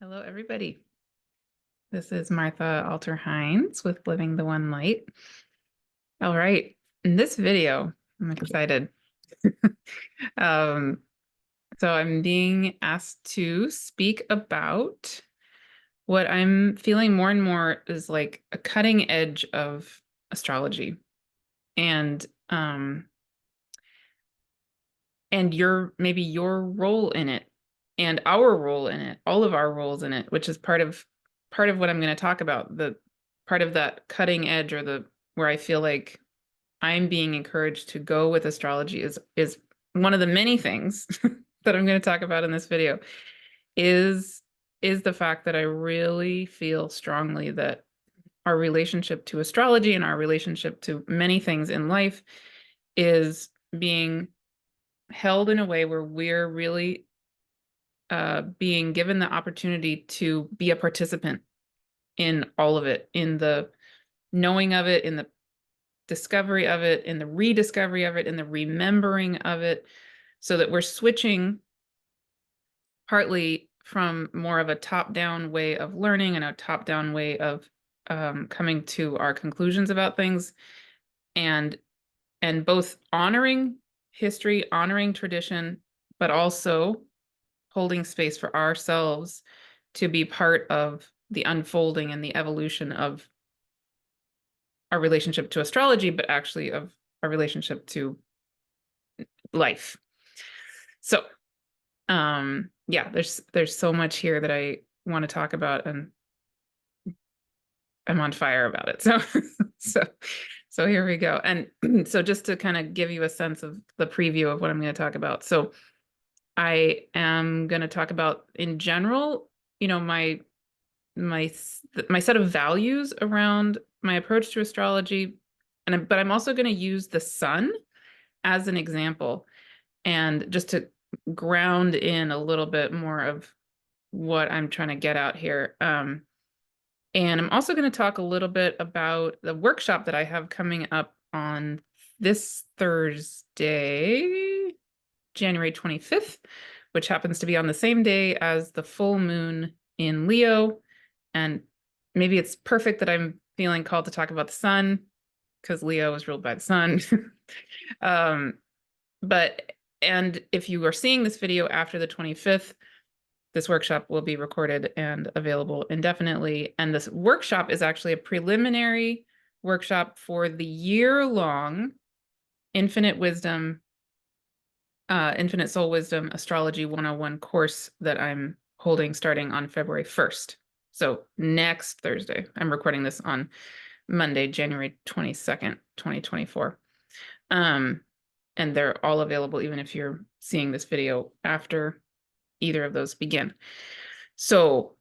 Hello, everybody. This is Martha Alter Hines with Living the One Light. All right, in this video, I'm excited. Um, so I'm being asked to speak about what I'm feeling more and more is like a cutting edge of astrology, and um, and maybe your role in it, and our role in it, all of our roles in it, which is part of what I'm going to talk about. The part of that cutting edge, or the where I feel like I'm being encouraged to go with astrology is one of the many things that I'm going to talk about in this video is the fact that I really feel strongly that our relationship to astrology and our relationship to many things in life is being held in a way where we're really being given the opportunity to be a participant in all of it, in the knowing of it, in the discovery of it, in the rediscovery of it, in the remembering of it, so that we're switching partly from more of a top-down way of learning and a top-down way of coming to our conclusions about things, and both honoring history, honoring tradition, but also holding space for ourselves to be part of the unfolding and the evolution of our relationship to astrology, but actually of our relationship to life. So, yeah, there's so much here that I want to talk about, and I'm on fire about it. So here we go. And so just to kind of give you a sense of the preview of what I'm going to talk about. So I am going to talk about, in general, my set of values around my approach to astrology, but I'm also going to use the sun as an example, and just to ground in a little bit more of what I'm trying to get out here. And I'm also going to talk a little bit about the workshop that I have coming up on this Thursday, January 25th, which happens to be on the same day as the full moon in Leo. And maybe it's perfect that I'm feeling called to talk about the sun, because Leo is ruled by the sun. And if you are seeing this video after the 25th, this workshop will be recorded and available indefinitely. And this workshop is actually a preliminary workshop for the year-long Infinite Soul Wisdom Astrology 101 course that I'm holding starting on February 1st. So next Thursday. I'm recording this on Monday, January 22nd, 2024. And they're all available even if you're seeing this video after either of those begin. So,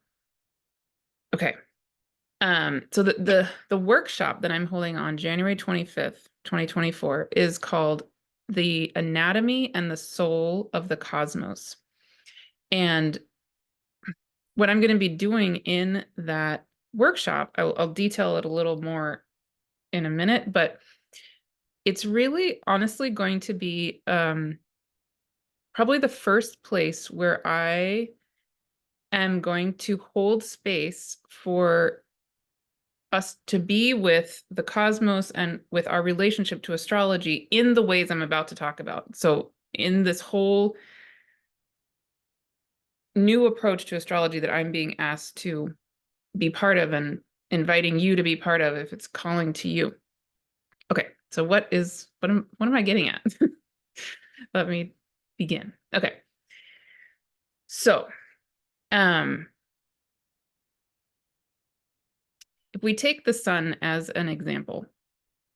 okay. So the workshop that I'm holding on January 25th, 2024 is called The Anatomy and the Soul of the Cosmos. And what I'm going to be doing in that workshop, I'll detail it a little more in a minute, but it's really honestly going to be probably the first place where I am going to hold space for us to be with the cosmos and with our relationship to astrology in the ways I'm about to talk about. So in this whole new approach to astrology that I'm being asked to be part of, and inviting you to be part of if it's calling to you. Okay, so what am I getting at? Let me begin. Okay. So, if we take the sun as an example,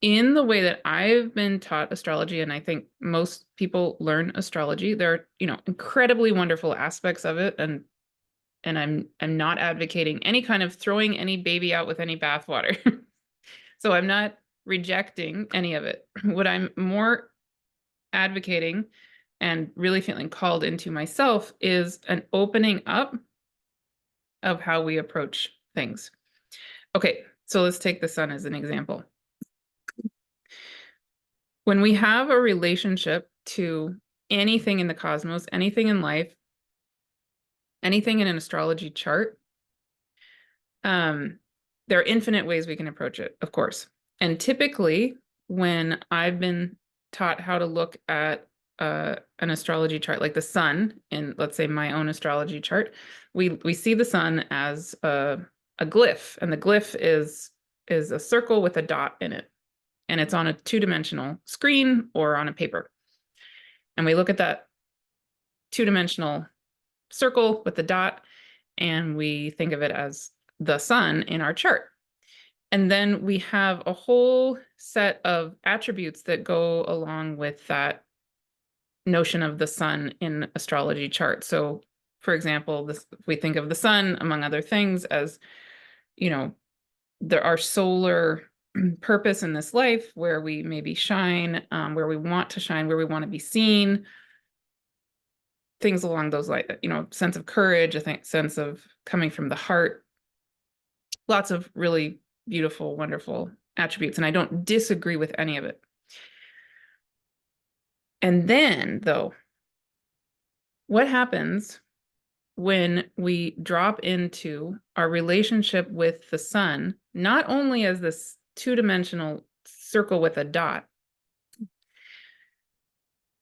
in the way that I've been taught astrology, and I think most people learn astrology, there are, incredibly wonderful aspects of it, and I'm not advocating any kind of throwing any baby out with any bathwater. So I'm not rejecting any of it. What I'm more advocating and really feeling called into myself is an opening up of how we approach things. Okay, so let's take the sun as an example. When we have a relationship to anything in the cosmos, anything in life, anything in an astrology chart, there are infinite ways we can approach it, of course. And typically, when I've been taught how to look at an astrology chart, like the sun in, let's say, my own astrology chart, we see the sun as a glyph, and the glyph is a circle with a dot in it, and it's on a two-dimensional screen or on a paper. And we look at that two-dimensional circle with the dot, and we think of it as the sun in our chart. And then we have a whole set of attributes that go along with that notion of the sun in astrology chart. So, for example, we think of the sun, among other things, as, our solar purpose in this life, where we maybe shine, where we want to shine, where we want to be seen, things along those lines, sense of courage, sense of coming from the heart. Lots of really beautiful, wonderful attributes, and I don't disagree with any of it. And then, though, what happens when we drop into our relationship with the sun, not only as this two-dimensional circle with a dot,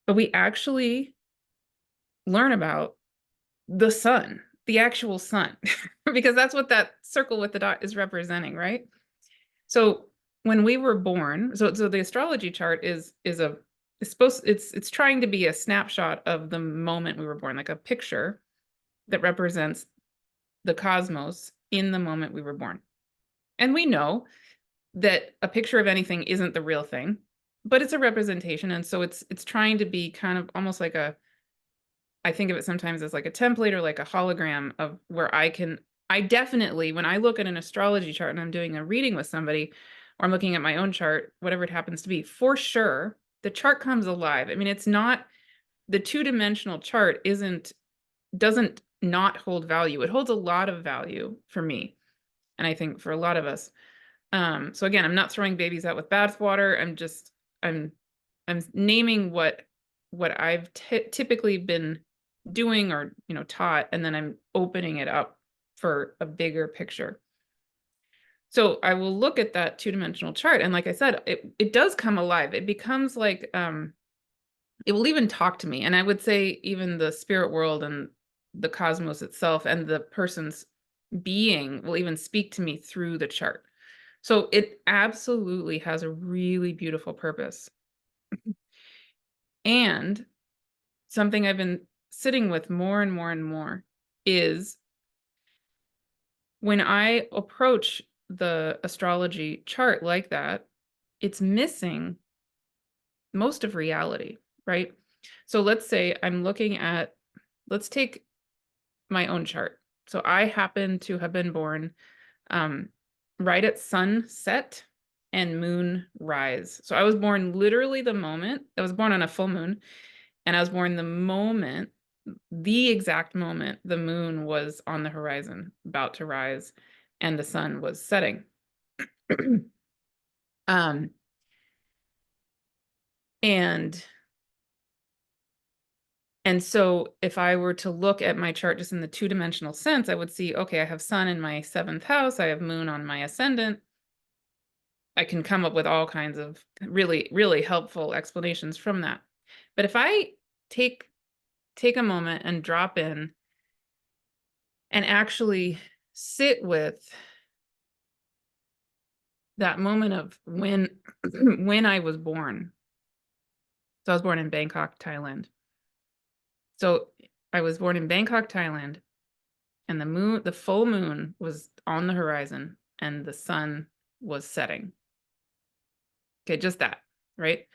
but we actually learn about the sun, the actual sun, because that's what that circle with the dot is representing, right? So when we were born, so the astrology chart it's trying to be a snapshot of the moment we were born, like a picture that represents the cosmos in the moment we were born. And we know that a picture of anything isn't the real thing, but it's a representation. And so it's trying to be kind of almost like I think of it sometimes as like a template or like a hologram of where I definitely, when I look at an astrology chart and I'm doing a reading with somebody, or I'm looking at my own chart, whatever it happens to be, for sure, the chart comes alive. I mean, it's not, the two-dimensional chart doesn't not hold value. It holds a lot of value for me, and I think for a lot of us. So again, I'm not throwing babies out with bathwater. I'm naming what I've typically been doing or taught, and then I'm opening it up for a bigger picture. So I will look at that two-dimensional chart, and like I said, it does come alive. It becomes like it will even talk to me, and I would say even the spirit world and the cosmos itself and the person's being will even speak to me through the chart. So it absolutely has a really beautiful purpose. And something I've been sitting with more and more and more is when I approach the astrology chart like that, it's missing most of reality, right? So let's say let's take my own chart. So I happen to have been born right at sunset and moon rise. So I was born literally I was born on a full moon, and I was born the exact moment the moon was on the horizon, about to rise, and the sun was setting. um, and so if I were to look at my chart just in the two-dimensional sense, I would see, okay, I have sun in my 7th house, I have moon on my ascendant. I can come up with all kinds of really, really helpful explanations from that. But if I take a moment and drop in and actually sit with that moment of when I was born. So I was born in Bangkok, Thailand. So I was born in Bangkok, Thailand, and the full moon was on the horizon and the sun was setting. Okay, just that, right?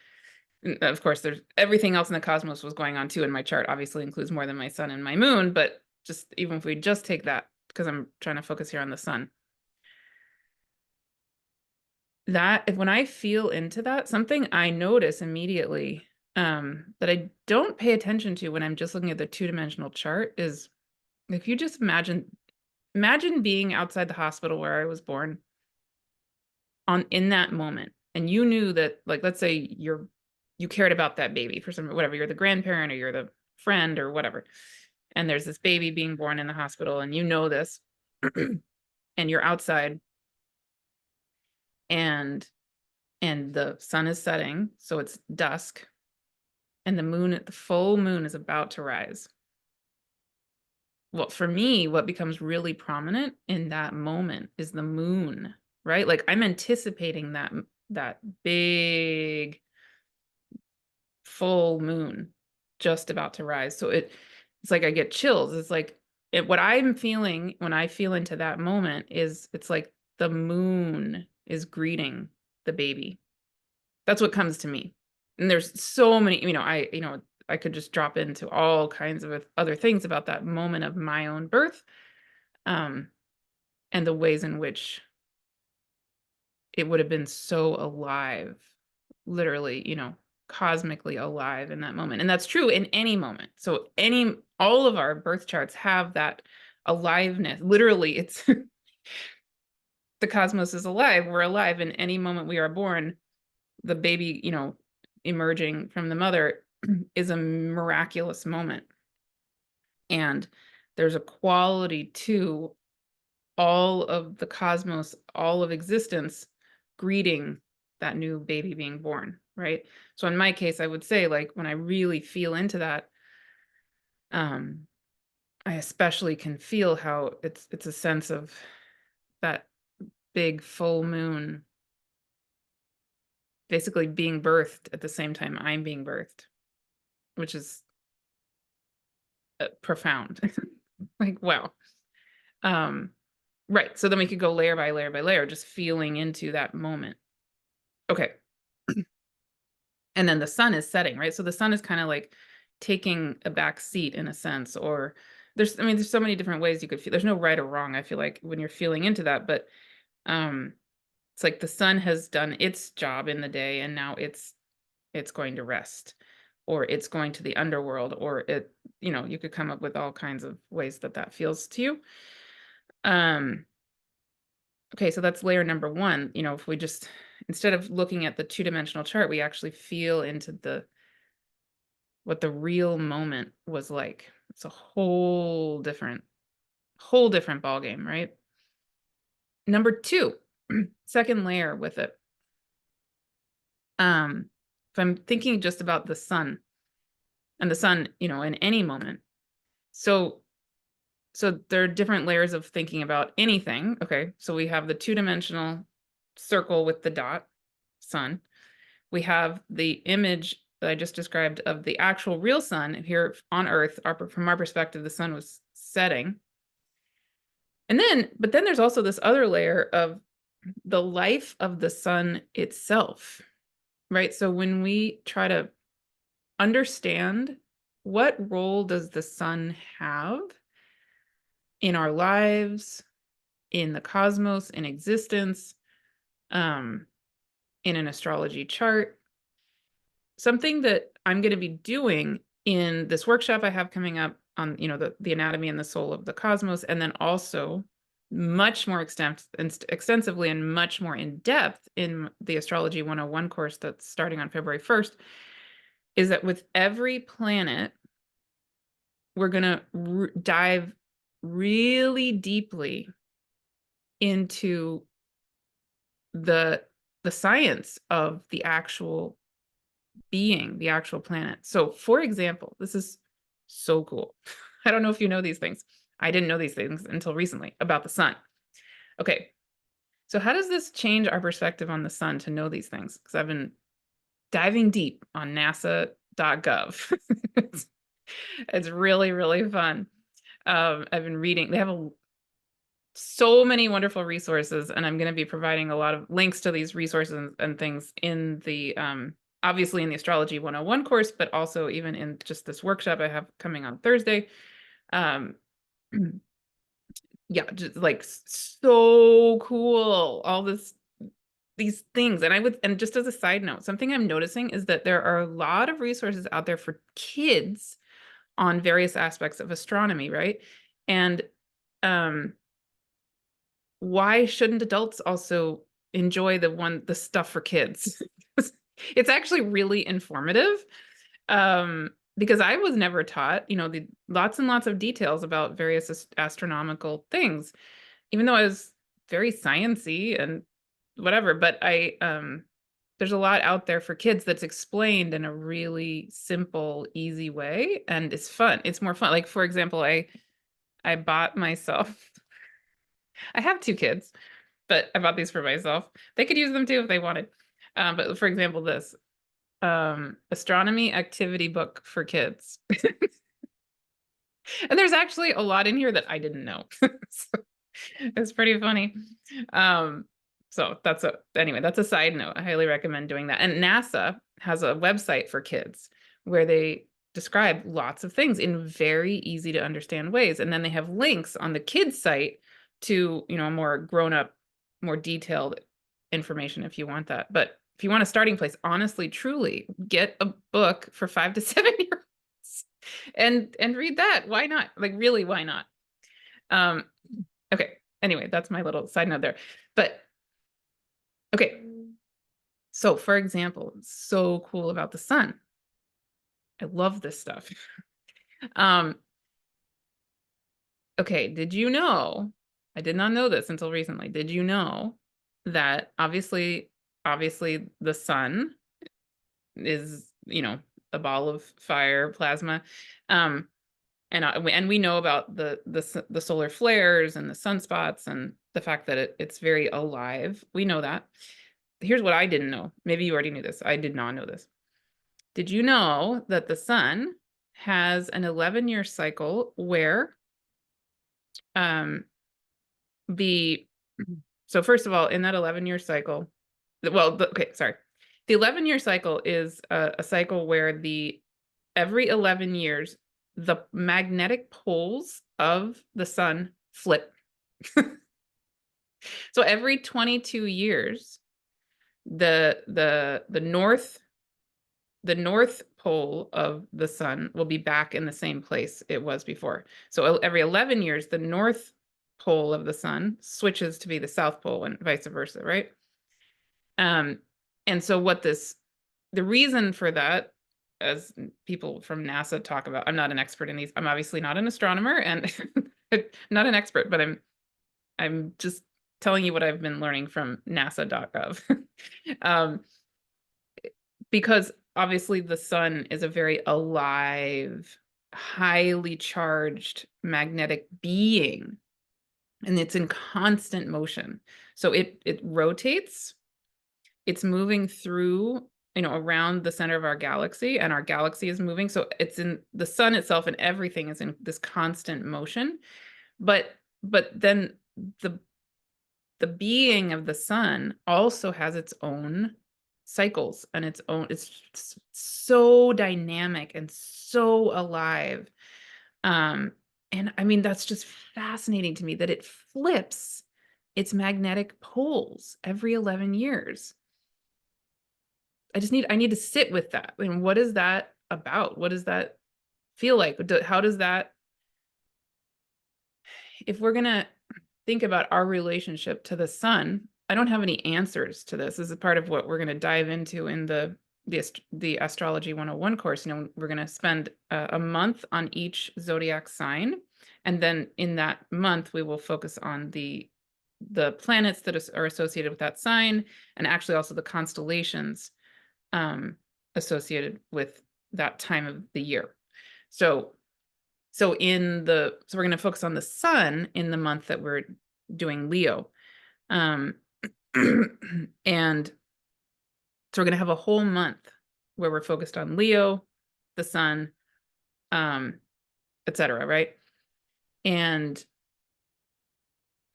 And of course, there's everything else in the cosmos was going on too, and my chart obviously includes more than my sun and my moon, but just even if we just take that, because I'm trying to focus here on the sun. That when I feel into that, something I notice immediately that I don't pay attention to when I'm just looking at the two-dimensional chart is if you just imagine being outside the hospital where I was born in that moment, and you knew that, like, let's say you cared about that baby for some whatever, you're the grandparent or you're the friend or whatever, and there's this baby being born in the hospital, and you know this, and you're outside, and the sun is setting, so it's dusk, and the full moon is about to rise. Well, for me, what becomes really prominent in that moment is the moon, right? Like I'm anticipating that big full moon just about to rise. So it's like I get chills. It's like what I'm feeling when I feel into that moment is it's like the moon is greeting the baby. That's what comes to me. And there's so many, I could just drop into all kinds of other things about that moment of my own birth, and the ways in which it would have been so alive, literally, cosmically alive in that moment. And that's true in any moment. So all of our birth charts have that aliveness. Literally, it's the cosmos is alive. We're alive in any moment we are born. The baby, emerging from the mother is a miraculous moment. And there's a quality to all of the cosmos, all of existence greeting that new baby being born, right? So in my case, I would say, like, when I really feel into that, I especially can feel how it's a sense of that big full moon basically being birthed at the same time I'm being birthed, which is profound. Like, wow. Right. So then we could go layer by layer by layer, just feeling into that moment. Okay. And then the sun is setting, right? So the sun is kind of like taking a back seat in a sense, or there's so many different ways you could feel. There's no right or wrong, I feel like, when you're feeling into that, but it's like the sun has done its job in the day, and now it's going to rest, or it's going to the underworld, or you could come up with all kinds of ways that feels to you. Okay, so that's layer number one. If we just, instead of looking at the two-dimensional chart, we actually feel into what the real moment was like. It's a whole different ballgame, right? Number two, second layer with it. If I'm thinking just about the sun, and the sun, in any moment. So there are different layers of thinking about anything. Okay, so we have the two-dimensional circle with the dot, sun. We have the image that I just described of the actual real sun here on Earth. From our perspective, the sun was setting. But then there's also this other layer of the life of the sun itself, right? So when we try to understand what role does the sun have in our lives, in the cosmos, in existence, in an astrology chart, something that I'm going to be doing in this workshop I have coming up on, the anatomy and the soul of the cosmos, and then also much more extensively and much more in depth in the Astrology 101 course that's starting on February 1st, is that with every planet, we're going to dive really deeply into the science of the actual being, the actual planet. So, for example, this is so cool. I don't know if you know these things. I didn't know these things until recently about the sun. Okay, so how does this change our perspective on the sun to know these things? Because I've been diving deep on nasa.gov. It's really, really fun. I've been reading. They have so many wonderful resources, and I'm going to be providing a lot of links to these resources and things in the obviously in the Astrology 101 course, but also even in just this workshop I have coming on Thursday. Yeah, just like so cool, all these things. And just as a side note, something I'm noticing is that there are a lot of resources out there for kids on various aspects of astronomy, right? And why shouldn't adults also enjoy the stuff for kids? It's actually really informative. because I was never taught, the lots and lots of details about various astronomical things, even though I was very sciencey and whatever, but there's a lot out there for kids that's explained in a really simple, easy way, and it's fun. It's more fun. Like, for example, I bought myself, I have 2 kids, but I bought these for myself. They could use them too if they wanted. But for example, this astronomy activity book for kids. And there's actually a lot in here that I didn't know. So it's pretty funny. So that's a side note. I highly recommend doing that. And NASA has a website for kids where they describe lots of things in very easy to understand ways. And then they have links on the kids site to, more grown up, more detailed information if you want that. But if you want a starting place, honestly, truly get a book for 5 to 7-year-olds and read that. Why not? Like, really, why not? Okay. Anyway, that's my little side note there. But okay. So for example, so cool about the sun. I love this stuff. Okay, did you know? I did not know this until recently. Did you know that obviously the sun is, a ball of fire, plasma. And we know about the solar flares and the sunspots and the fact that it's very alive. We know that. Here's what I didn't know. Maybe you already knew this. I did not know this. Did you know that the sun has an 11-year cycle where so first of all, in that 11-year cycle, the 11-year cycle is a cycle where every 11 years, the magnetic poles of the sun flip. So every 22 years, the north pole of the sun will be back in the same place it was before. So every 11 years, the north pole of the sun switches to be the south pole and vice versa, right? And so the reason for that, as people from NASA talk about, I'm not an expert in these. I'm obviously not an astronomer and not an expert, but I'm just telling you what I've been learning from nasa.gov. Because obviously the sun is a very alive, highly charged magnetic being, and it's in constant motion. So it rotates, it's moving through, around the center of our galaxy, and our galaxy is moving. So it's in the sun itself, and everything is in this constant motion. But then the being of the sun also has its own cycles and it's so dynamic and so alive. And I mean, that's just fascinating to me that it flips its magnetic poles every 11 years. I need to sit with that. I mean, what is that about? What does that feel like? How does that, if we're going to think about our relationship to the sun, I don't have any answers to this. This is part of what we're going to dive into in the Astrology 101 course. We're going to spend a month on each zodiac sign. And then in that month, we will focus on the planets that are associated with that sign, and actually also the constellations associated with that time of the year. So we're going to focus on the sun in the month that we're doing Leo. And so we're going to have a whole month where we're focused on Leo, the sun, etc. Right? And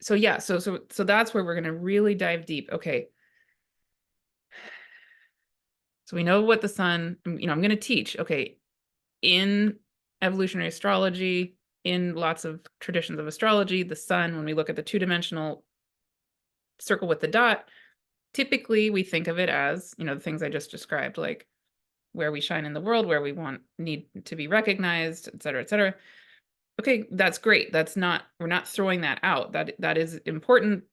so yeah, so that's where we're going to really dive deep. Okay. So we know what the sun, I'm going to teach, okay, in evolutionary astrology, in lots of traditions of astrology, the sun, when we look at the 2-dimensional circle with the dot, typically we think of it as, the things I just described, like where we shine in the world, where we need to be recognized, et cetera, et cetera. Okay, that's great. We're not throwing that out. That is important.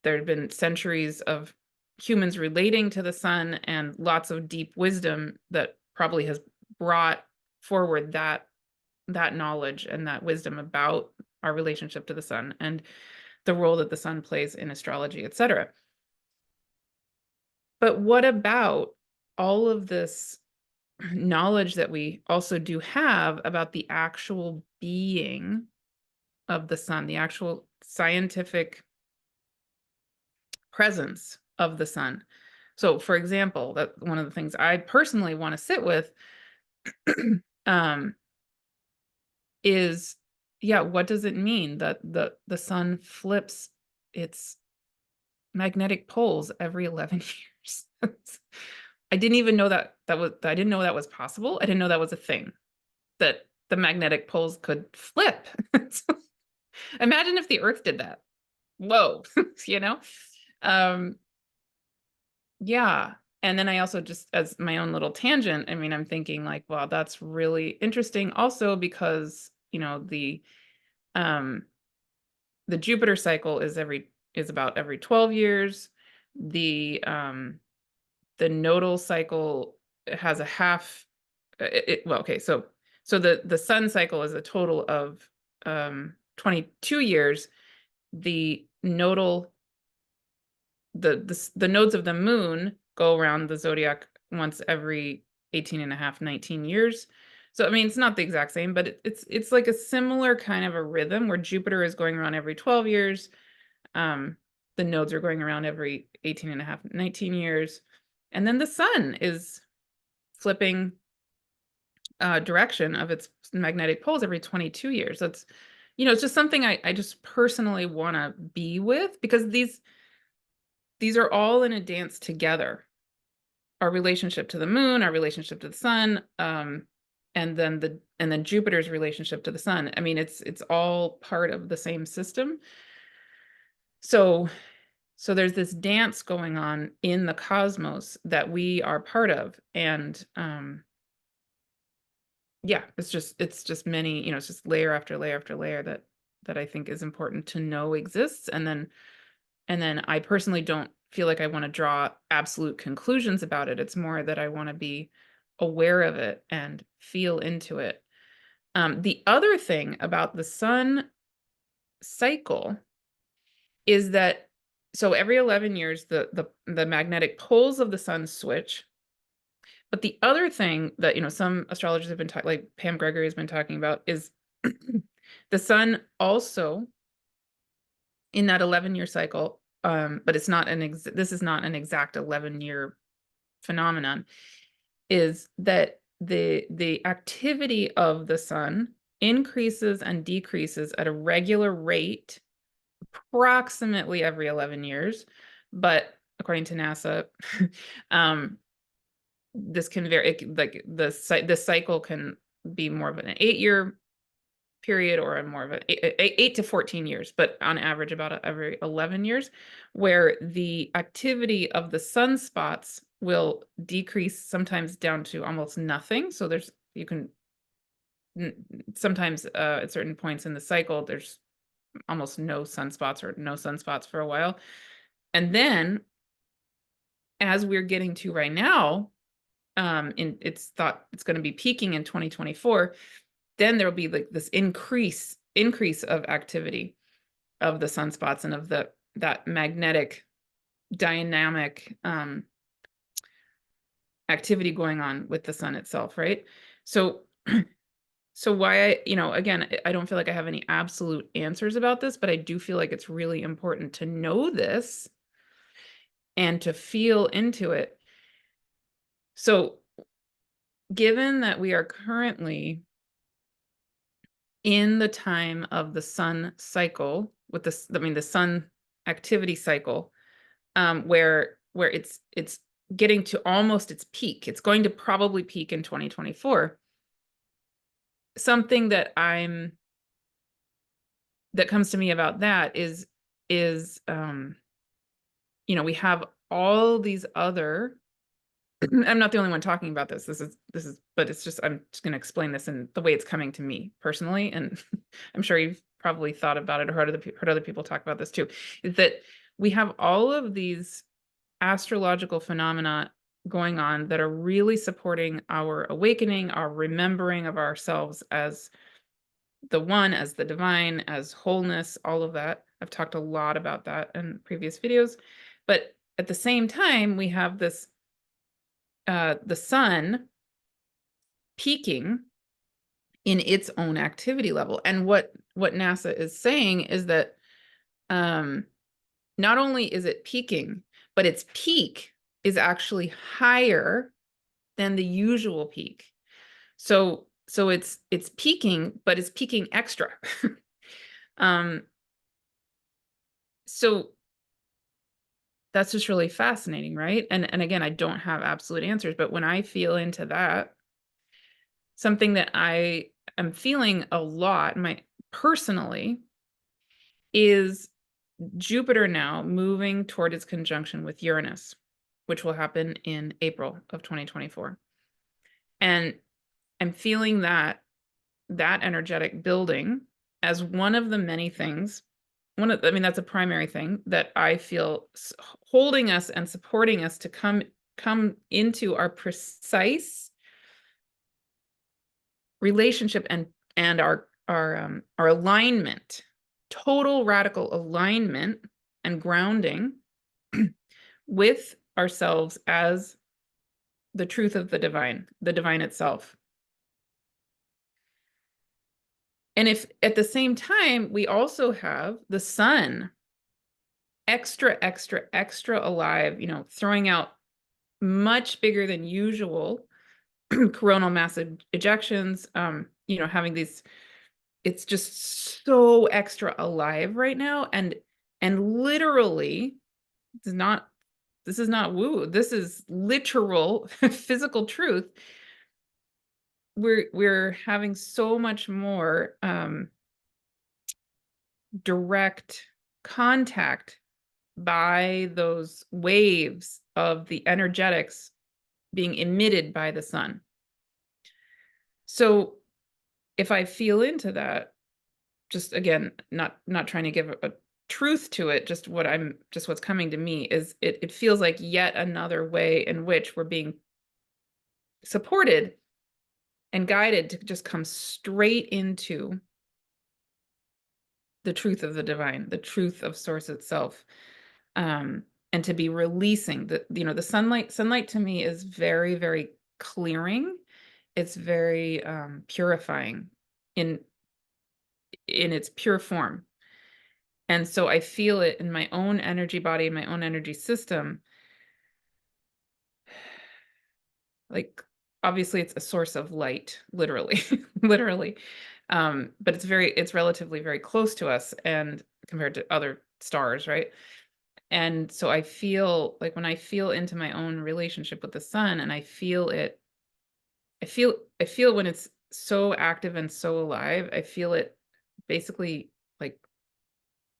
There have been centuries of humans relating to the sun and lots of deep wisdom that probably has brought forward that knowledge and that wisdom about our relationship to the sun and the role that the sun plays in astrology, etc. But what about all of this knowledge that we also do have about the actual being of the sun, the actual scientific presence of the sun? So, for example, that one of the things I personally want to sit with is, yeah, what does it mean that the sun flips its magnetic poles every 11 years? I didn't even know that I didn't know that was possible. I didn't know that was a thing, that the magnetic poles could flip. Imagine if the Earth did that. Whoa, you know? Yeah. And then I also, just as my own little tangent, I mean, I'm thinking like, wow, that's really interesting also because, the Jupiter cycle is about every 12 years. The nodal cycle has a half. Well, okay, so the sun cycle is a total of 22 years. The nodal the nodes of the moon go around the zodiac once every 18 and a half, 19 years. So, I mean, it's not the exact same, but it's like a similar kind of a rhythm where Jupiter is going around every 12 years. The nodes are going around every 18 and a half, 19 years. And then the sun is flipping direction of its magnetic poles every 22 years. That's, it's just something I just personally want to be with, because these are all in a dance together. Our relationship to the moon, our relationship to the sun, and then Jupiter's relationship to the sun. I mean, it's all part of the same system. So there's this dance going on in the cosmos that we are part of. And yeah, it's just many, it's just layer after layer after layer that I think is important to know exists. And then I personally don't feel like I want to draw absolute conclusions about it. It's more that I want to be aware of it and feel into it. The other thing about the sun cycle is that, so every 11 years, the magnetic poles of the sun switch. But the other thing that, some astrologers have been talking, like Pam Gregory has been talking about, is the sun also, in that 11-year cycle, but it's not this is not an exact 11-year phenomenon, is that the activity of the sun increases and decreases at a regular rate approximately every 11 years. But according to NASA, this can vary. Like the cycle can be more of an 8-year period or a more of an 8 to 14 years, but on average about every 11 years, where the activity of the sunspots will decrease sometimes down to almost nothing. So you can sometimes at certain points in the cycle, there's almost no sunspots or no sunspots for a while. And then, as we're getting to right now, it's thought it's going to be peaking in 2024. Then there'll be like this increase of activity of the sunspots and of that magnetic dynamic activity going on with the sun itself, right? So why again, I don't feel like I have any absolute answers about this, but I do feel like it's really important to know this and to feel into it. So given that we are currently in the time of the sun cycle with the sun activity cycle, where it's getting to almost its peak. It's going to probably peak in 2024. Something that comes to me about that is we have all these other, I'm not the only one talking about this. This is, but it's just, I'm just going to explain this in the way it's coming to me personally. And I'm sure you've probably thought about it or heard other people talk about this too, is that we have all of these astrological phenomena going on that are really supporting our awakening, our remembering of ourselves as the one, as the divine, as wholeness, all of that. I've talked a lot about that in previous videos. But at the same time, we have this, the sun peaking in its own activity level. And what NASA is saying is that not only is it peaking, but its peak is actually higher than the usual peak. So it's peaking, but it's peaking extra. So that's just really fascinating, right? And again, I don't have absolute answers, but when I feel into that, something that I am feeling a lot, personally, is Jupiter now moving toward its conjunction with Uranus, which will happen in April of 2024. And I'm feeling that energetic building as one of the many things, that's a primary thing that I feel holding us and supporting us to come into our precise relationship and our alignment, total radical alignment and grounding with ourselves as the truth of the divine itself. And if at the same time, we also have the sun extra alive, throwing out much bigger than usual coronal mass ejections, having these, it's just so extra alive right now. And literally, this is not woo, this is literal physical truth. We're having so much more direct contact by those waves of the energetics being emitted by the sun. So if I feel into that, just again, not trying to give a truth to it, just what's coming to me is it feels like yet another way in which we're being supported and guided to just come straight into the truth of the divine, the truth of source itself, and to be releasing the sunlight. Sunlight to me is very, very clearing. It's very purifying in its pure form. And so I feel it in my own energy body, my own energy system. Like, obviously it's a source of light, literally, literally. But it's relatively very close to us and compared to other stars, right? And so I feel like when I feel into my own relationship with the sun and I feel it, I feel when it's so active and so alive, I feel it basically like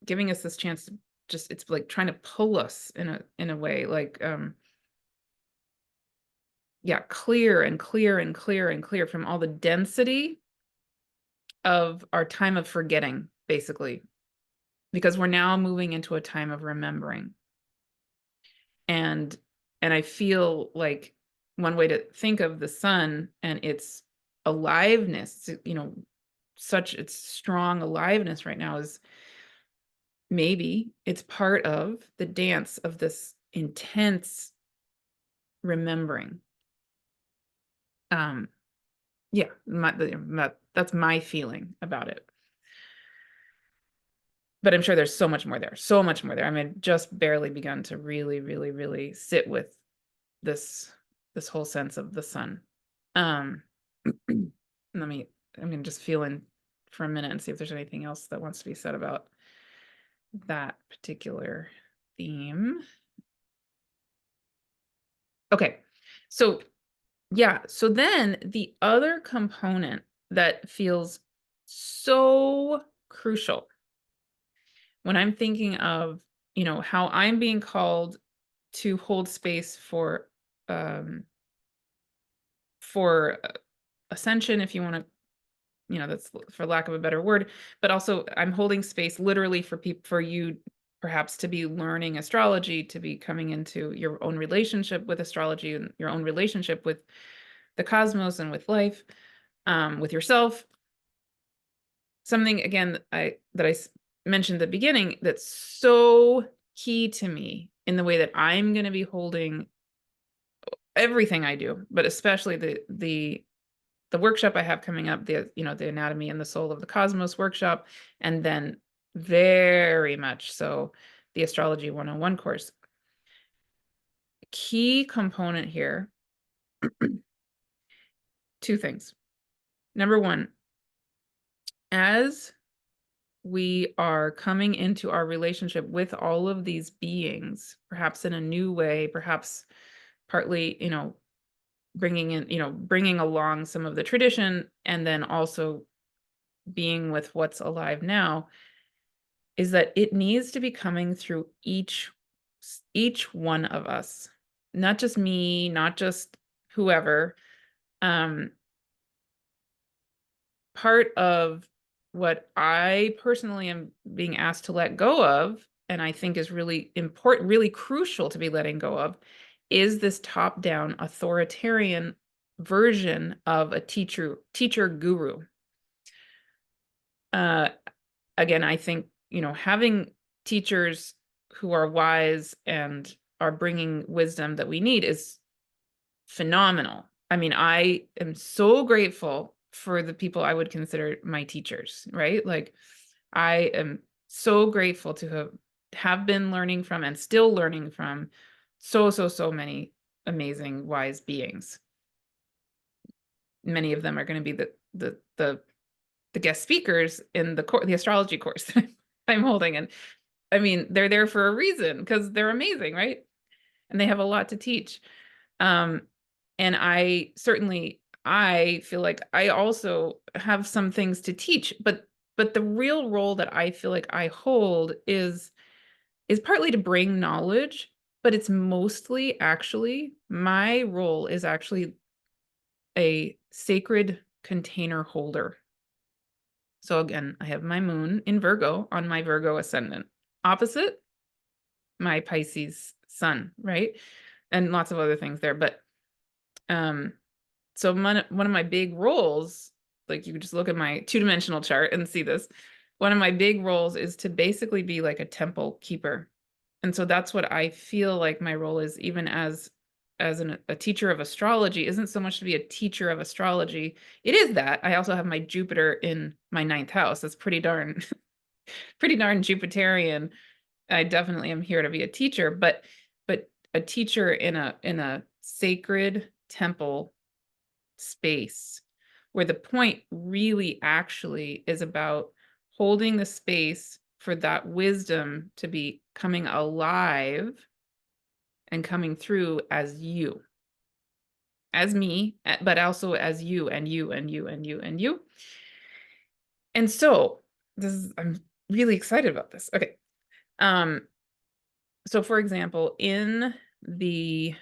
giving us this chance to just, it's like trying to pull us in a way, like yeah, clear and clear and clear and clear from all the density of our time of forgetting, basically, because we're now moving into a time of remembering. And I feel like one way to think of the sun and its aliveness, such its strong aliveness right now, is maybe it's part of the dance of this intense remembering. Yeah, that's my feeling about it. But I'm sure there's so much more there, so much more there. I mean, just barely begun to really, really, really sit with this whole sense of the sun. I'm gonna just feel in for a minute and see if there's anything else that wants to be said about that particular theme. Okay, so yeah, so then the other component that feels so crucial when I'm thinking of, how I'm being called to hold space for ascension, if you want to, that's for lack of a better word, but also I'm holding space literally for you perhaps to be learning astrology, to be coming into your own relationship with astrology and your own relationship with the cosmos and with life, with yourself. Something, again, that I mentioned at the beginning that's so key to me in the way that I'm going to be holding everything I do, but especially the workshop I have coming up, the Anatomy and the Soul of the Cosmos workshop, and then very much so the Astrology 101 course. Key component here, two things. Number one, as we are coming into our relationship with all of these beings, perhaps in a new way, perhaps partly, bringing along some of the tradition, and then also being with what's alive now, is that it needs to be coming through each one of us, not just me, not just whoever. Part of what I personally am being asked to let go of, and I think is really important, really crucial to be letting go of, is this top-down authoritarian version of a teacher guru. Again, I think, having teachers who are wise and are bringing wisdom that we need is phenomenal. I mean, I am so grateful for the people I would consider my teachers, right? Like, I am so grateful to have been learning from and still learning from so many amazing, wise beings. Many of them are going to be the guest speakers in the astrology course I'm holding. And I mean, they're there for a reason because they're amazing, right? And they have a lot to teach. And I feel like I also have some things to teach, but the real role that I feel like I hold is partly to bring knowledge, but it's mostly, actually, my role is actually a sacred container holder. So again, I have my moon in Virgo on my Virgo ascendant, opposite my Pisces sun, right? And lots of other things there. But so one of my big roles, like, you could just look at my two-dimensional chart and see this. One of my big roles is to basically be like a temple keeper. And so that's what I feel like my role is, even as a teacher of astrology, isn't so much to be a teacher of astrology. It is that. I also have my Jupiter in my 9th house. That's pretty darn Jupiterian. I definitely am here to be a teacher, but a teacher in a sacred temple space, where the point really actually is about holding the space for that wisdom to be coming alive and coming through as you, as me, but also as you and you and you and you and you. And so I'm really excited about this. Okay. So for example, in the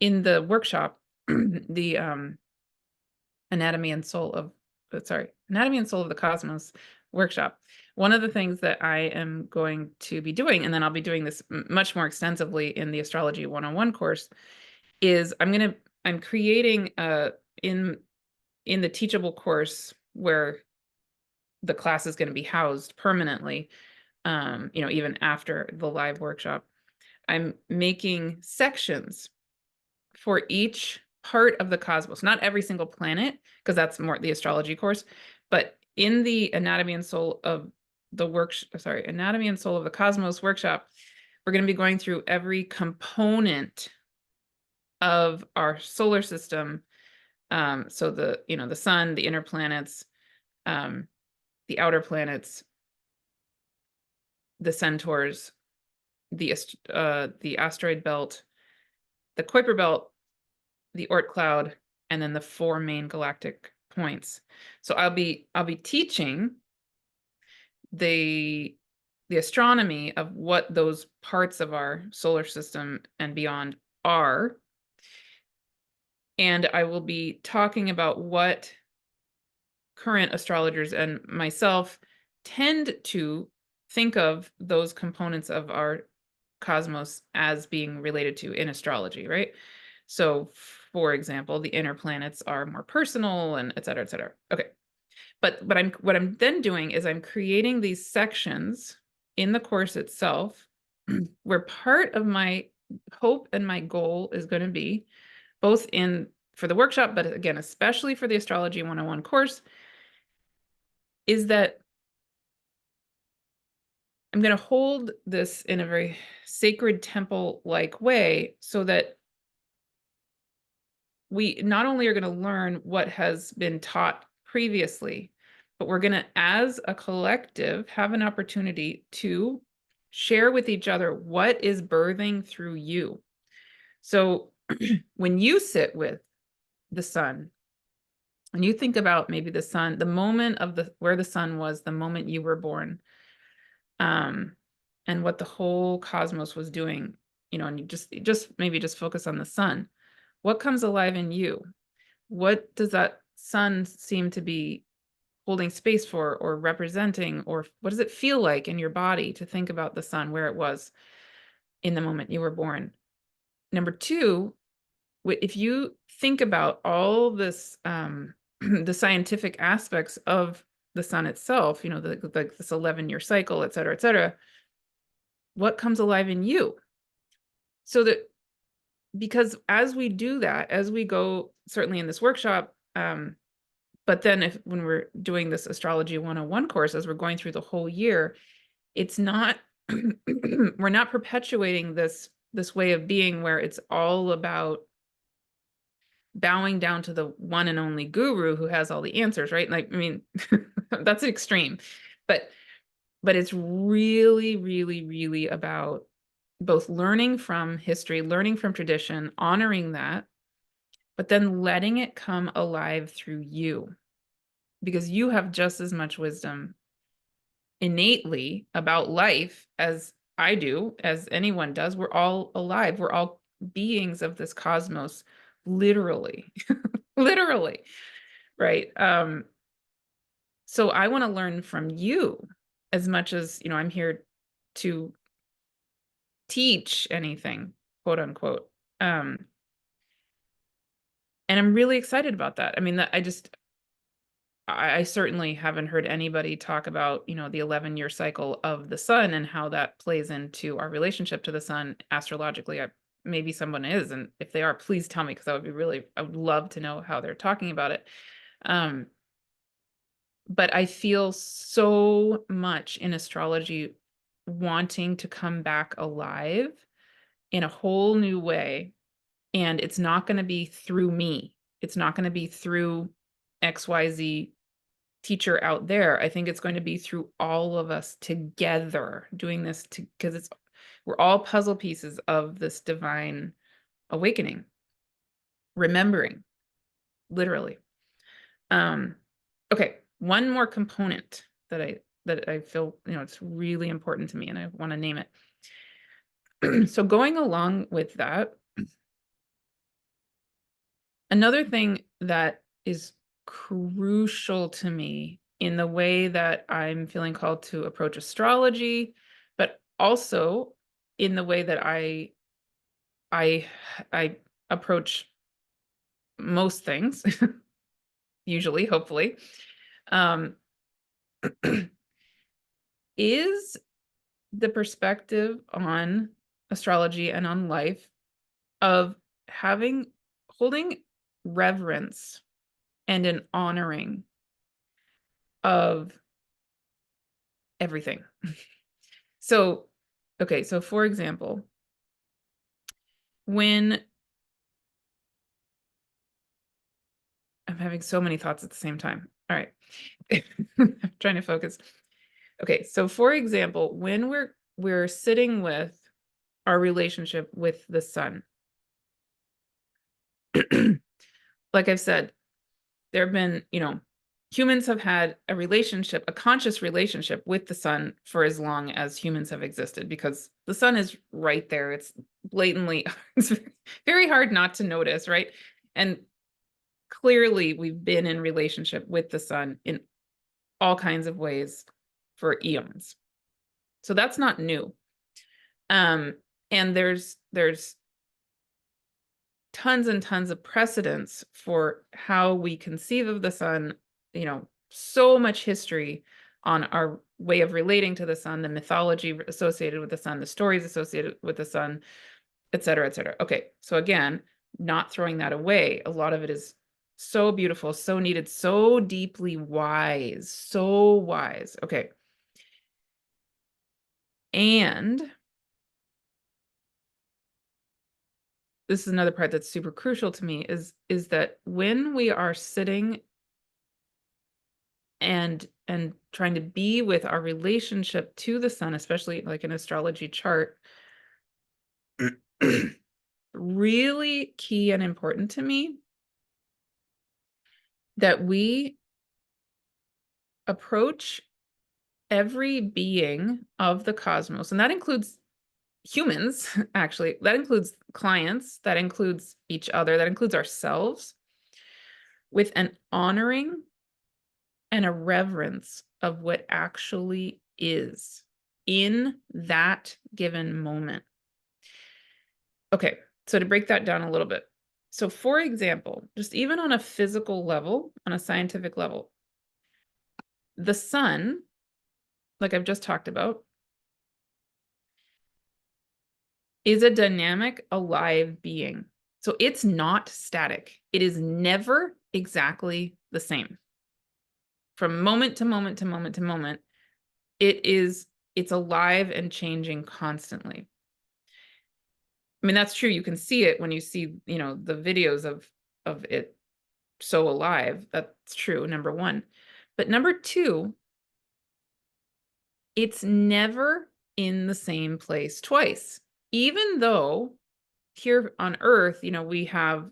workshop, the Anatomy and Soul of the Cosmos workshop, one of the things that I am going to be doing, and then I'll be doing this much more extensively in the Astrology 101 course, is I'm creating in the teachable course, where the class is going to be housed permanently, even after the live workshop. I'm making sections for each part of the cosmos, not every single planet, because that's more the astrology course, but in the Anatomy and Soul of the Cosmos workshop, we're going to be going through every component of our solar system. So the sun, the inner planets, the outer planets, the centaurs, the asteroid belt, the Kuiper belt, the Oort cloud, and then the 4 main galactic points. So I'll be teaching the astronomy of what those parts of our solar system and beyond are. And I will be talking about what current astrologers and myself tend to think of those components of our cosmos as being related to in astrology, right? So, for example, the inner planets are more personal and et cetera, et cetera. Okay. But what I'm then doing is I'm creating these sections in the course itself where part of my hope and my goal is going to be both in for the workshop, but again, especially for the Astrology 101 course, is that I'm going to hold this in a very sacred temple-like way so that we not only are going to learn what has been taught previously, but we're going to, as a collective, have an opportunity to share with each other what is birthing through you. So when you sit with the sun, when you think about maybe the sun, the moment of where the sun was, the moment you were born, and what the whole cosmos was doing, and you just focus on the sun. What comes alive in you? What does that sun seem to be holding space for or representing, or what does it feel like in your body to think about the sun, where it was in the moment you were born? Number two, if you think about all this, the scientific aspects of the sun itself, this 11-year cycle, et cetera, what comes alive in you? So that, because as we do that, as we go, certainly in this workshop, but then when we're doing this Astrology 101 course, as we're going through the whole year, it's not, we're not perpetuating this way of being where it's all about bowing down to the one and only guru who has all the answers, right? Like, I mean, that's an extreme, but it's really, really, really about both learning from history, learning from tradition, honoring that, but then letting it come alive through you, because you have just as much wisdom innately about life as I do, as anyone does. We're all alive. We're all beings of this cosmos, literally, literally, right? So I want to learn from you as much as, I'm here to teach anything, quote unquote. And I'm really excited about that. I mean, I certainly haven't heard anybody talk about, the 11-year cycle of the sun and how that plays into our relationship to the sun astrologically. Maybe someone is, and if they are, please tell me, because I would love to know how they're talking about it. But I feel so much in astrology wanting to come back alive in a whole new way. And it's not going to be through me. It's not going to be through XYZ teacher out there. I think it's going to be through all of us together doing this, because we're all puzzle pieces of this divine awakening, remembering, literally. Okay, one more component that I feel, it's really important to me, and I want to name it. So going along with that, another thing that is crucial to me in the way that I'm feeling called to approach astrology, but also in the way that I approach most things, usually, hopefully, is the perspective on astrology and on life of holding reverence and an honoring of everything. So, okay, so for example, when I'm having so many thoughts at the same time. All right. I'm trying to focus. Okay, so for example, when we're sitting with our relationship with the sun, like I've said, there have been, humans have had a relationship, a conscious relationship with the sun for as long as humans have existed, because the sun is right there. It's blatantly, it's very hard not to notice, right? And clearly we've been in relationship with the sun in all kinds of ways for eons. So that's not new. And there's tons and tons of precedents for how we conceive of the sun, so much history on our way of relating to the sun, the mythology associated with the sun, the stories associated with the sun, et cetera, et cetera. Okay, so again, not throwing that away. A lot of it is so beautiful, so needed, so deeply wise, so wise. Okay. And this is another part that's super crucial to me is that when we are sitting and trying to be with our relationship to the sun, especially like an astrology chart, really key and important to me that we approach every being of the cosmos, and that includes humans, actually, that includes clients, that includes each other, that includes ourselves, with an honoring and a reverence of what actually is in that given moment. Okay, so to break that down a little bit. So for example, just even on a physical level, on a scientific level, the sun, like I've just talked about, is a dynamic, alive being. So it's not static. It is never exactly the same. From moment to moment to moment to moment, it's alive and changing constantly. I mean, that's true. You can see it when you see, the videos of it so alive. That's true, number one. But number two, it's never in the same place twice. Even though here on Earth, we have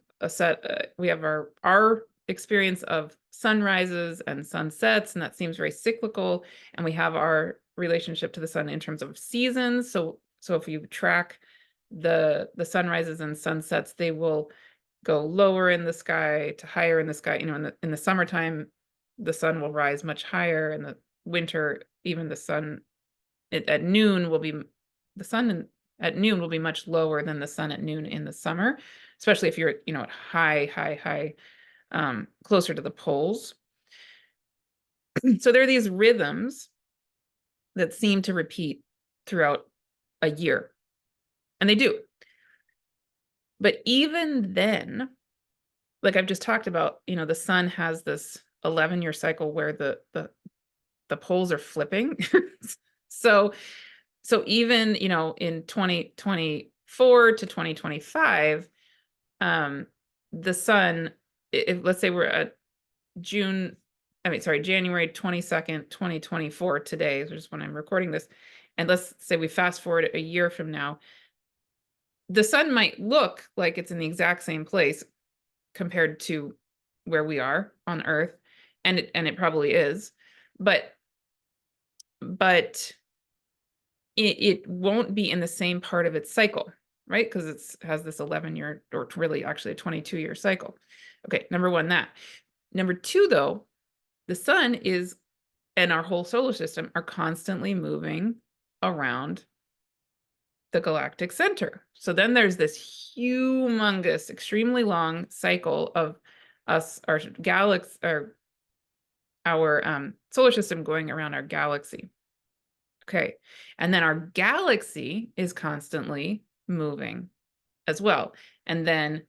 we have our experience of sunrises and sunsets, and that seems very cyclical. And we have our relationship to the sun in terms of seasons. So if you track the sunrises and sunsets, they will go lower in the sky to higher in the sky. In the summertime, the sun will rise much higher. In the winter, even the sun at noon will be the sun at noon will be much lower than the sun at noon in the summer, especially if you're at high closer to the poles. So there are these rhythms that seem to repeat throughout a year, and they do. But even then, like I've just talked about, the sun has this 11-year cycle where the poles are flipping. So even, in 2024 to 2025, the sun, if let's say we're at January 22nd, 2024 today, which is when I'm recording this, and let's say we fast forward a year from now, the sun might look like it's in the exact same place compared to where we are on Earth, and it probably is, but it won't be in the same part of its cycle, right? Because it has this 11-year, or really actually a 22-year cycle. Okay, number one, that. Number two, though, the sun and our whole solar system are constantly moving around the galactic center. So then there's this humongous, extremely long cycle of our galaxy, our solar system going around our galaxy. Okay. And then our galaxy is constantly moving as well. And then,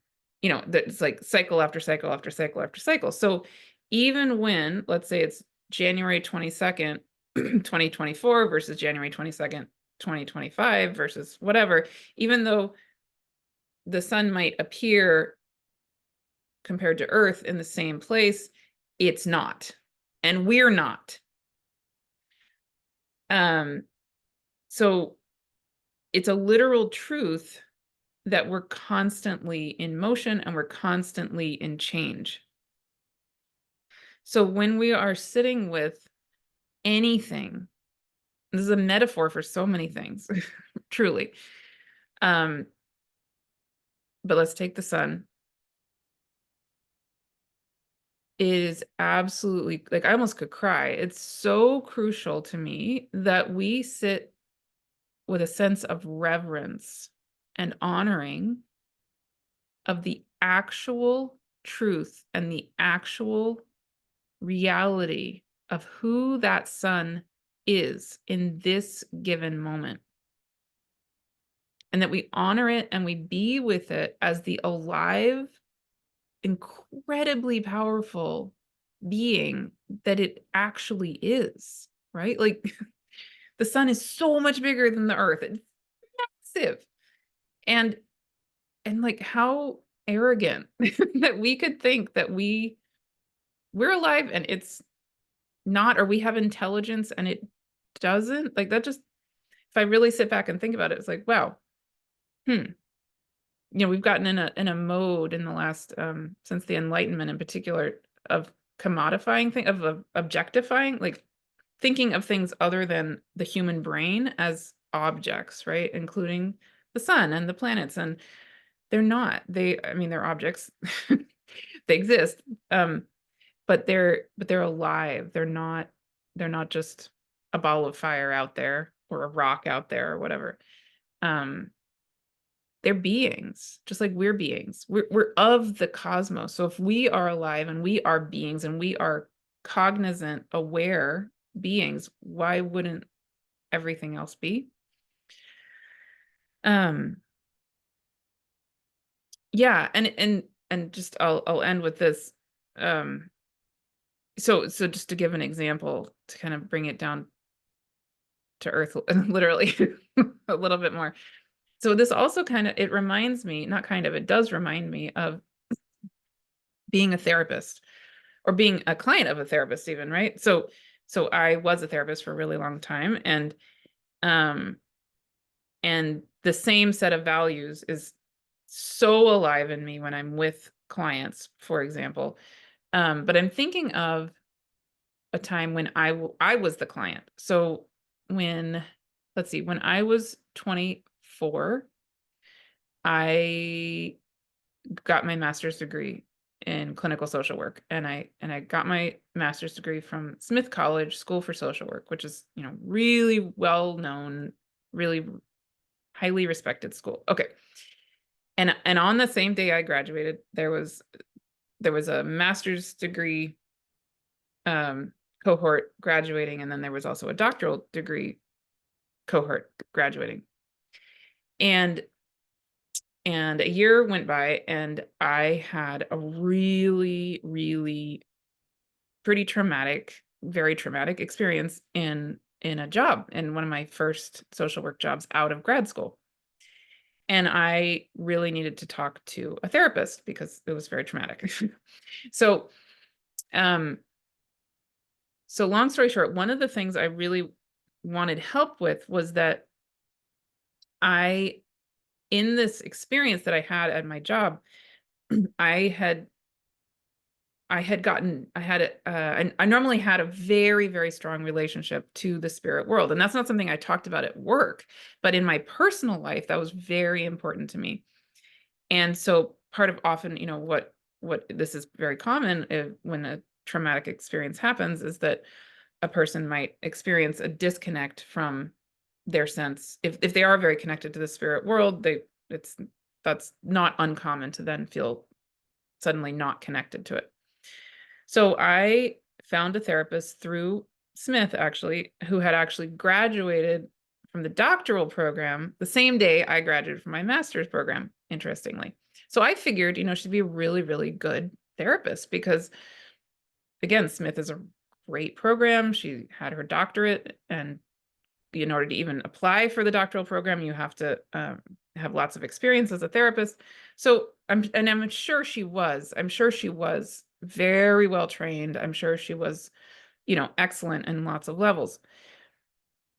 it's like cycle after cycle after cycle after cycle. So even when, let's say it's January 22nd, 2024 versus January 22nd, 2025 versus whatever, even though the sun might appear compared to Earth in the same place, it's not. And we're not. So it's a literal truth that we're constantly in motion and we're constantly in change. So when we are sitting with anything, this is a metaphor for so many things, truly. But let's take the sun. It is absolutely, like, I almost could cry. It's so crucial to me that we sit with a sense of reverence and honoring of the actual truth and the actual reality of who that sun is in this given moment. And that we honor it and we be with it as the alive, incredibly powerful being that it actually is, right? Like the sun is so much bigger than the earth. It's massive. And like how arrogant that we could think that we're alive and it's not, or we have intelligence and it doesn't. Like that just, if I really sit back and think about it, it's like, wow, we've gotten in a mode in the last since the Enlightenment in particular of commodifying things, of objectifying, like thinking of things other than the human brain as objects, right? Including the sun and the planets. And they're not. They're objects. They exist. But they're alive. They're not just a ball of fire out there or a rock out there or whatever. They're beings, just like we're beings. We're of the cosmos. So if we are alive and we are beings and we are cognizant, aware beings, why wouldn't everything else be? Yeah, and just I'll end with this. So just to give an example to kind of bring it down to earth literally a little bit more. So this also it reminds me, not kind of, it does remind me of being a therapist or being a client of a therapist even, right? So I was a therapist for a really long time, and the same set of values is so alive in me when I'm with clients, for example. But I'm thinking of a time when I was the client. So when I was 24, I got my master's degree in clinical social work, and I got my master's degree from Smith College School for Social Work, which is, really well known, really highly respected school. Okay. And on the same day I graduated, there was a master's degree cohort graduating, and then there was also a doctoral degree cohort graduating. And a year went by, and I had a really, really pretty traumatic, very traumatic experience in a job, in one of my first social work jobs out of grad school. And I really needed to talk to a therapist because it was very traumatic. So, so long story short, one of the things I really wanted help with was that in this experience that I had at my job, I normally had a very, very strong relationship to the spirit world. And that's not something I talked about at work, but in my personal life, that was very important to me. And so part of often, what this is very common when a traumatic experience happens, is that a person might experience a disconnect from their sense. If they are very connected to the spirit world, that's not uncommon to then feel suddenly not connected to it. So I found a therapist through Smith, actually, who had actually graduated from the doctoral program the same day I graduated from my master's program, interestingly. So I figured, she'd be a really, really good therapist because, again, Smith is a great program. She had her doctorate, and in order to even apply for the doctoral program, you have to have lots of experience as a therapist. So I'm sure she was. I'm sure she was very well trained. I'm sure she was, excellent in lots of levels.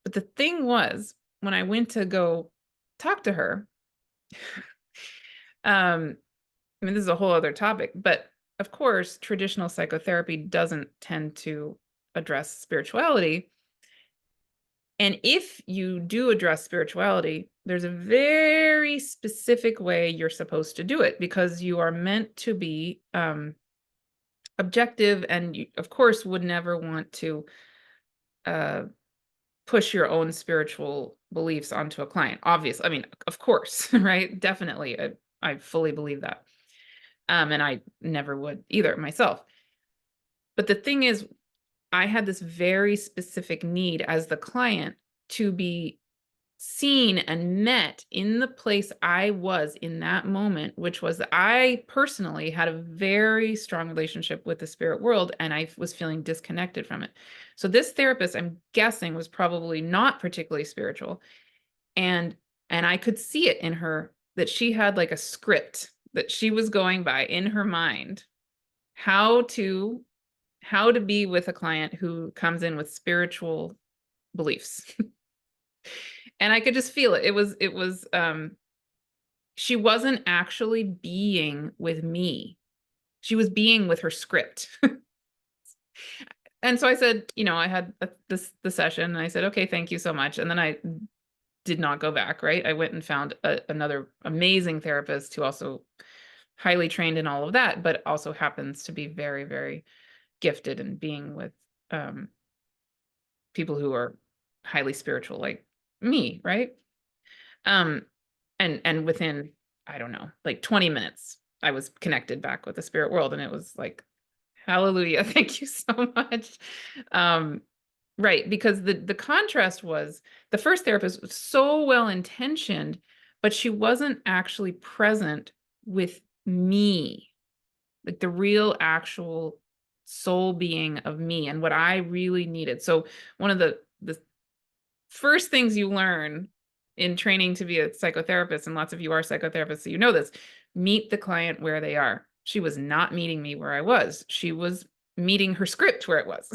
But the thing was, when I went to go talk to her, this is a whole other topic, but of course, traditional psychotherapy doesn't tend to address spirituality. And if you do address spirituality, there's a very specific way you're supposed to do it, because you are meant to be objective, and you, of course, would never want to push your own spiritual beliefs onto a client. Obviously, I mean, of course, right? Definitely. I fully believe that. And I never would either myself. But the thing is, I had this very specific need as the client to be seen and met in the place I was in that moment, which was that I personally had a very strong relationship with the spirit world and I was feeling disconnected from it. So this therapist, I'm guessing, was probably not particularly spiritual. And I could see it in her that she had like a script that she was going by in her mind, how to be with a client who comes in with spiritual beliefs. And I could just feel it. It was she wasn't actually being with me. She was being with her script. And so I said, I had the session and I said, okay, thank you so much. And then I did not go back, right? I went and found another amazing therapist who also highly trained in all of that, but also happens to be very, very gifted in being with people who are highly spiritual like me, right? And within, I don't know, like 20 minutes, I was connected back with the spirit world. And it was like, hallelujah, thank you so much. Right. Because the contrast was the first therapist was so well intentioned, but she wasn't actually present with me, like the real actual soul being of me and what I really needed. So one of the first things you learn in training to be a psychotherapist, and lots of you are psychotherapists, so you know this, meet the client where they are. She was not meeting me where I was. She was meeting her script where it was.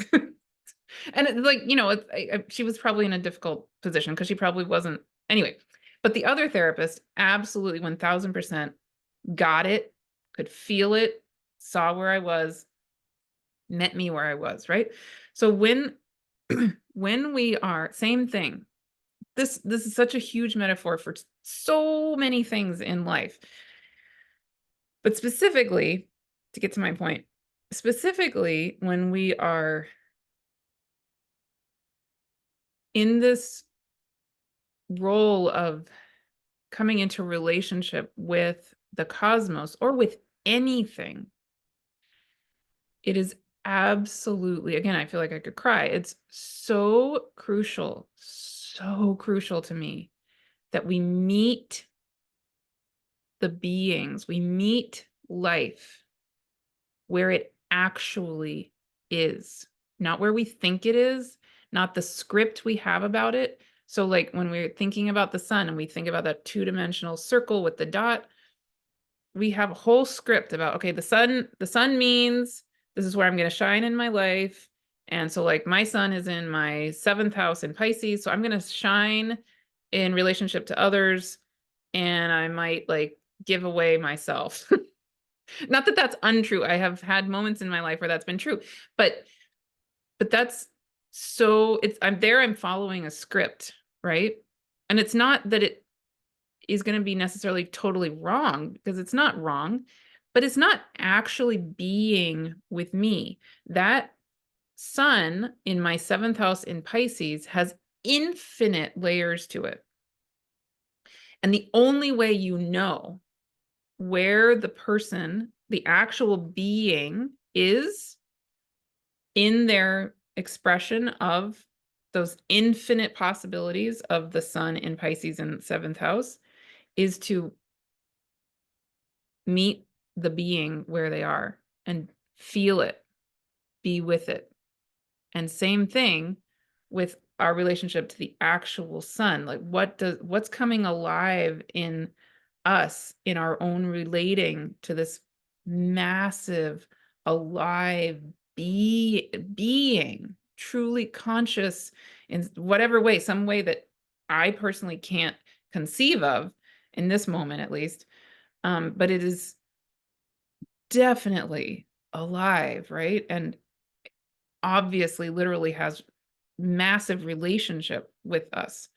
And it's like, she was probably in a difficult position because she probably wasn't. Anyway, but the other therapist absolutely 1000% got it, could feel it, saw where I was, met me where I was, right? So when we are, same thing, this is such a huge metaphor for so many things in life. But specifically, to get to my point, specifically when we are in this role of coming into relationship with the cosmos or with anything, it is absolutely, again, I feel like I could cry. It's so crucial to me that we meet the beings, we meet life where it actually is, not where we think it is, not the script we have about it. So like when we're thinking about the sun and we think about that two-dimensional circle with the dot, we have a whole script about, okay, the sun means this is where I'm going to shine in my life. And so like my sun is in my 7th house in Pisces. So I'm going to shine in relationship to others. And I might like give away myself. Not that that's untrue. I have had moments in my life where that's been true, but that's so I'm following a script, right? And it's not that it is going to be necessarily totally wrong, because it's not wrong, but it's not actually being with me. That sun in my 7th house in Pisces has infinite layers to it. And the only way you know where the person, the actual being, is in their expression of those infinite possibilities of the sun in Pisces in 7th house is to meet the being where they are and feel it, be with it. And same thing with our relationship to the actual sun. Like what's coming alive in us in our own relating to this massive, alive being, truly conscious in whatever way, some way that I personally can't conceive of in this moment, at least. But it is definitely alive, right? And obviously literally has massive relationship with us.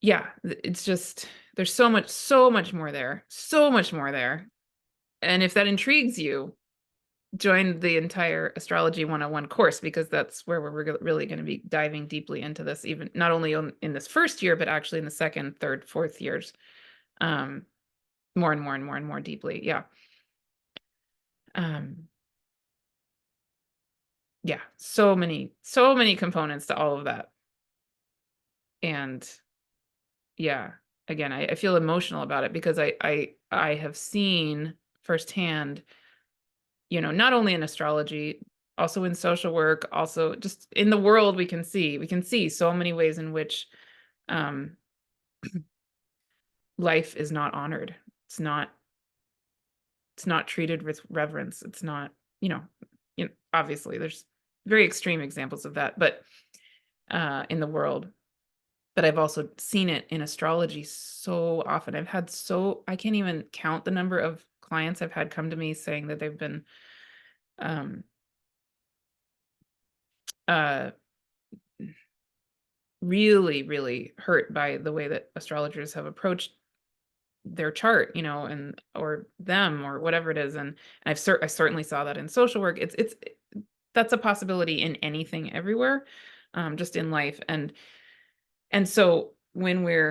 Yeah, it's just, there's so much more there, so much more there. And if that intrigues you, join the entire Astrology 101 course, because that's where we're really going to be diving deeply into this, even not only in this first year, but actually in the second, third, fourth years, more and more and more and more deeply. Yeah. Yeah, so many components to all of that. And yeah, again, I feel emotional about it because I have seen firsthand, not only in astrology, also in social work, also just in the world, we can see so many ways in which um, life is not honored. It's not treated with reverence. It's not, obviously there's very extreme examples of that, but in the world. But I've also seen it in astrology so often. I can't even count the number of clients I've had come to me saying that they've been um, uh, really, really hurt by the way that astrologers have approached their chart, and or them or whatever it is. And I certainly saw that in social work. That's a possibility in anything, everywhere, just in life. And so when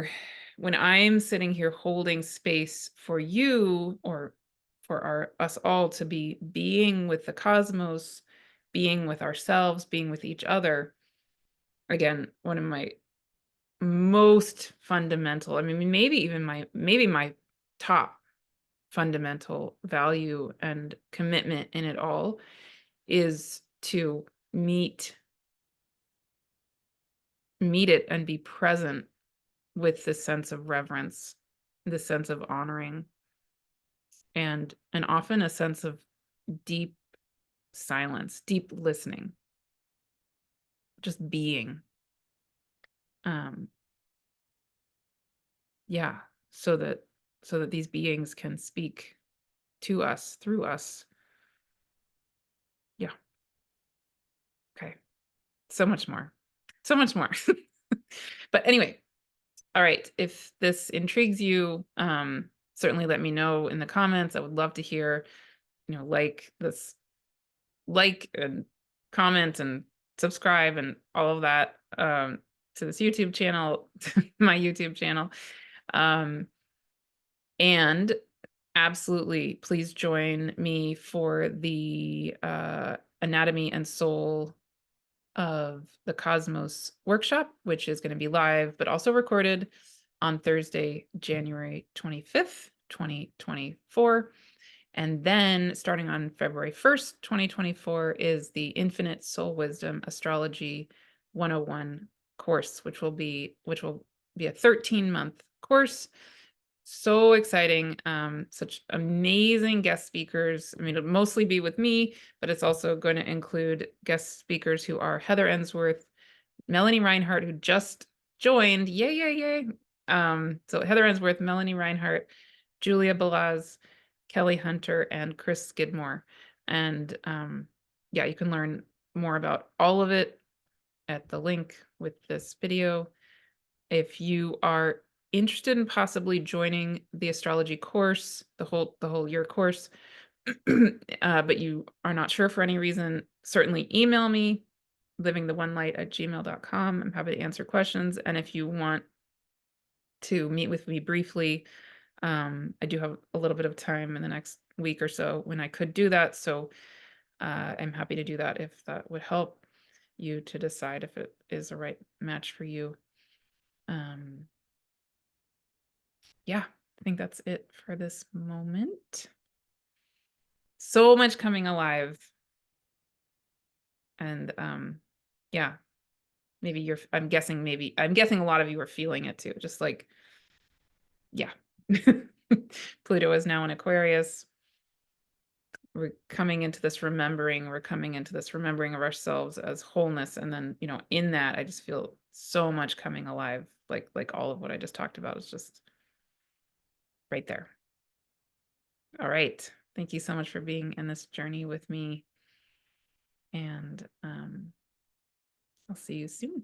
I'm sitting here holding space for you, or for us all to be being with the cosmos, being with ourselves, being with each other, again, one of my most fundamental, I mean, maybe my top fundamental value and commitment in it all is to meet it and be present with this sense of reverence, this sense of honoring, and often a sense of deep silence, deep listening, just being. Um, yeah, so that these beings can speak to us through us. Yeah. Okay. So much more. So much more. But anyway, all right. If this intrigues you, certainly let me know in the comments. I would love to hear, like and comment and subscribe and all of that, to this YouTube channel, my YouTube channel. And absolutely, please join me for the Anatomy and Soul of the Cosmos workshop, which is going to be live, but also recorded on Thursday, January 25th, 2024. And then starting on February 1st, 2024 is the Infinite Soul Wisdom Astrology 101 course, which will be a 13-month course. So exciting. Such amazing guest speakers. I mean, it'll mostly be with me, but it's also going to include guest speakers who are Heather Ensworth, Melanie Reinhardt, who just joined. Yay, yay, yay. So Heather Ensworth, Melanie Reinhardt, Julia Balaz, Kelley Hunter, and Chris Skidmore. And yeah, you can learn more about all of it at the link with this video. If you are interested in possibly joining the astrology course, the whole year course, but you are not sure for any reason, certainly email me, livingtheonelight@gmail.com. I'm happy to answer questions. And if you want to meet with me briefly, I do have a little bit of time in the next week or so when I could do that. So I'm happy to do that if that would help you to decide if it is a right match for you. Yeah, I think that's it for this moment. So much coming alive. And yeah, maybe I'm guessing a lot of you are feeling it too. Just like, yeah. Pluto is now in Aquarius. We're coming into this remembering. We're coming into this remembering of ourselves as wholeness. And then, in that, I just feel so much coming alive. Like all of what I just talked about is just right there. All right. Thank you so much for being in this journey with me. And I'll see you soon.